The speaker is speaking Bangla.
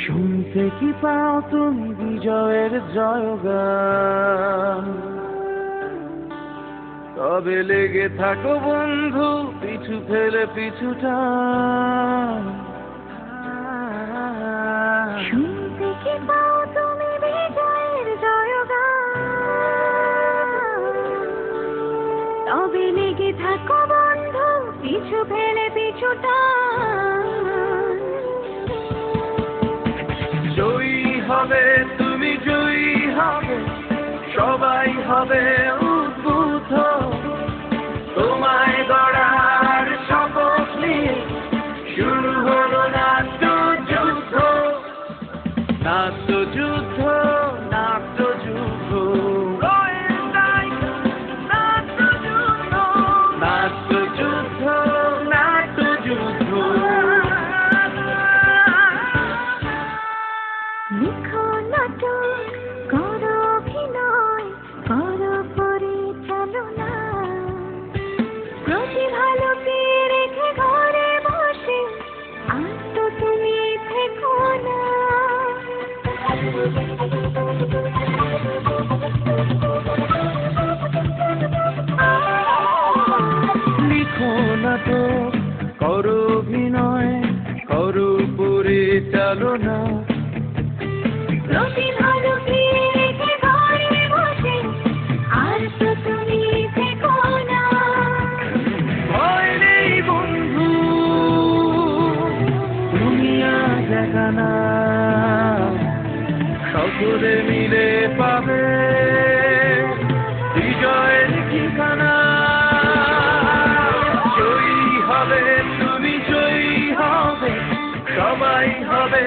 শুনতে কি পাও তুমি বিজয়ের জয়গান? তবে লেগে থাকো বন্ধু পিছু ফেলে পিছুটা। শুনতে কি পাও তুমি বিজয়ের জয়গান? তবে লেগে থাকো বন্ধু পিছু ফেলে পিছুটা। জয়ী হবে তুমি, জয়ী হবে সবাই, হবে উদ্বুদ্ধ তোমায় গড়ার শপথ নিয়ে। শুরু হলো নাট্যযুদ্ধ, নাট্যযুদ্ধ, নাট্যযুদ্ধ, নাট্যযুদ্ধ, নাট্যযুদ্ধ। লিখো নাটক, করো অভিনয়, করো পরিচালনা। প্রতিভা লুকিয়ে রেখে ঘরে বসে আর তো তুমি থেকো না। লিখো নাটক, করো অভিনয়, করো পরিচালনা। প্রতিভা লুকিয়ে রেখে ঘরে বসে আর তো তুমি থেকো না। ভয় নেই বন্ধু, তুমি আজ একা না, সকলে মিলে পাবে বিজয়ের ঠিকানা। জয়ী হবে তুমি, জয়ী হবে সবাই, হবে